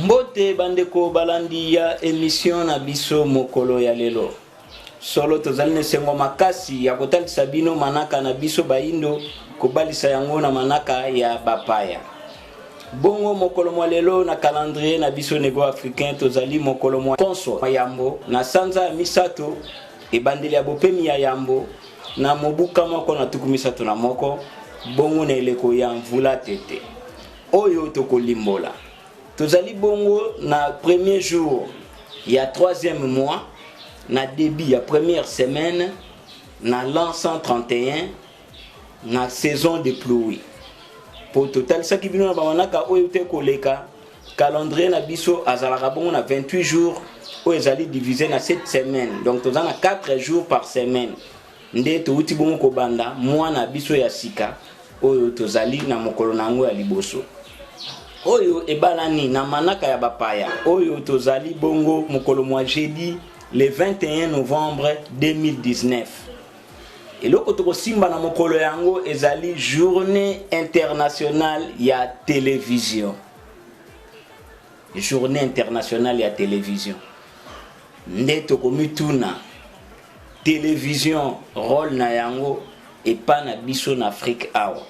Mbote bandeko balandi ya émission na biso mokolo ya lelo. Solo tozali ne sengo makasi ya kotalisa bino manaka na biso baindo kobalisa yango na manaka ya bapaya. Bongo mokolo mwa lelo na calendrier na biso nego africain tozali mokolo mwa konso yambo na sanza ya misato ebandeli ya bopemi ya yambo na mobuka moko na tuku misato na moko bongo na eleko ya mvula tete. Oyo tokolimbola. Tozali bongo na premier jour ya troisième mois na début ya première semaine na l'an 131 na saison de pluie. Pour total ça qui bino na bamanaka oyo te koleka calendrier na biso azalaka bongo na 28 jours oyo ezali divisé na 7 semaines. Donc tozana 4 jours par semaine. Nde to uti bongo ko banda mois na biso ya sika oyo tozali na mokolo nango ya liboso. Oyo ebalani na manaka ya bapaya oyo tozali bongo mokolo mwa jeudi le 21 novembre 2019. Eloko toko simba na mokolo yango ezali journée internationale ya télévision. Journée internationale ya télévision. Nde toko mituna télévision rôle na yango epa na biso na Afrique awa.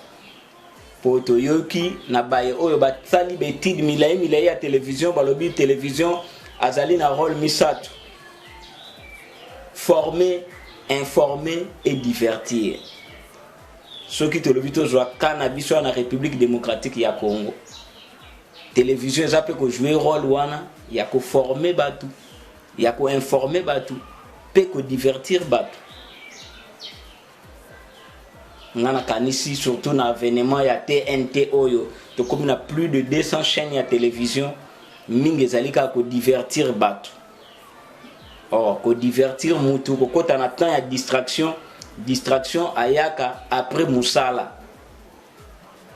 Poto yoki na baye oyo batsali betid milai ya télévision balobi télévision azali na rôle misato. Former, informer et divertir. Ce qui te lobi to zwa kana biso na République démocratique ya Congo. Télévision zape ko jouer rôle wana ya ko former batu, ya ko informer batu, pe ko divertir batu. Ngana kanisi surtout na événement ya TNT oyo to comme na plus de 200 chaînes ya télévision mingi zalika ko divertir batu. Or ko divertir mutu ko kota na temps ya distraction ayaka après musala.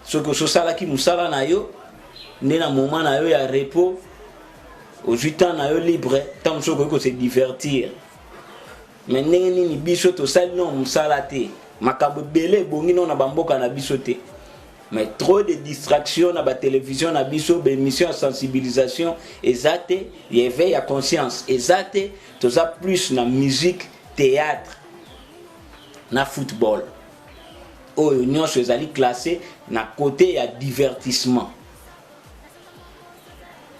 Ce que so sala ki musala na yo ne na moment na yo ya repos au 8 ans na yo libre tant so ko se divertir. Mais ndenge ni biso to sali no musala te. Makambo belé bongi non na bamboka na biso te. Mais trop de distractions na ba télévision na biso be émission de sensibilisation ezate éveil à conscience ezate toza plus na musique, théâtre na football. Oyo nyonso ezali classé na côté ya divertissement.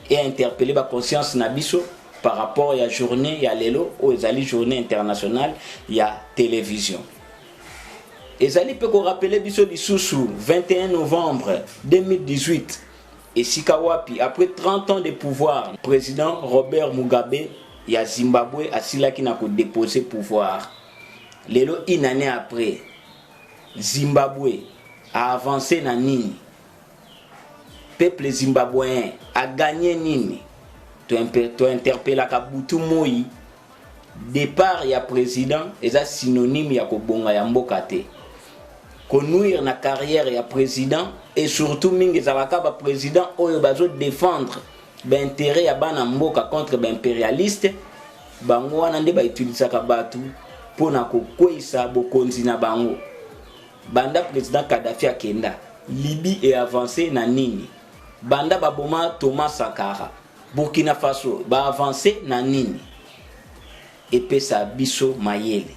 Et interpeller ba conscience na biso par rapport ya journée ya lelo o ezali journée internationale ya télévision. Ezali peut rappeler biso lisusu 21 novembre 2018 et Sikawapi après 30 ans de pouvoir président Robert Mugabe ya Zimbabwe asilaki na ko déposer pouvoir. Lelo une année après Zimbabwe a avancé na nini? Peuple zimbabwéen a gagné nini? To interpella Kabutu Moi départ ya président eza synonyme ya ko bonga ya mboka te. Konouir na carrière ya président et surtout mingi zalaka ba président oyo bazo défendre ba intérêt ya bana mboka contre ba impérialiste bango wana nde ba utilisaka batu pona ko kwesa bokonzi na bango. Banda président Kadhafi akenda Libye est avancé na nini? Banda baboma Thomas Sankara Burkina Faso ba avancé na nini? Epesa biso mayele.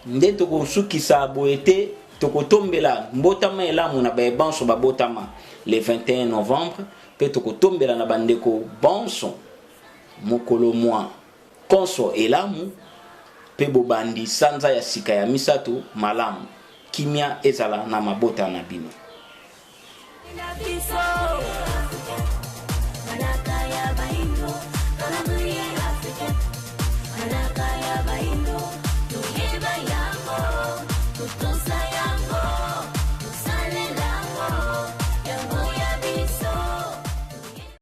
Nde toko sukisa boete toko tombela mbotama elamu na ba banso ba botama le 21 novembre pe toko tombela na bandeko banso mokolo mwa konso elamu pe bobandi sanza ya sika ya misato malamu kimia ezala na mabota na bino.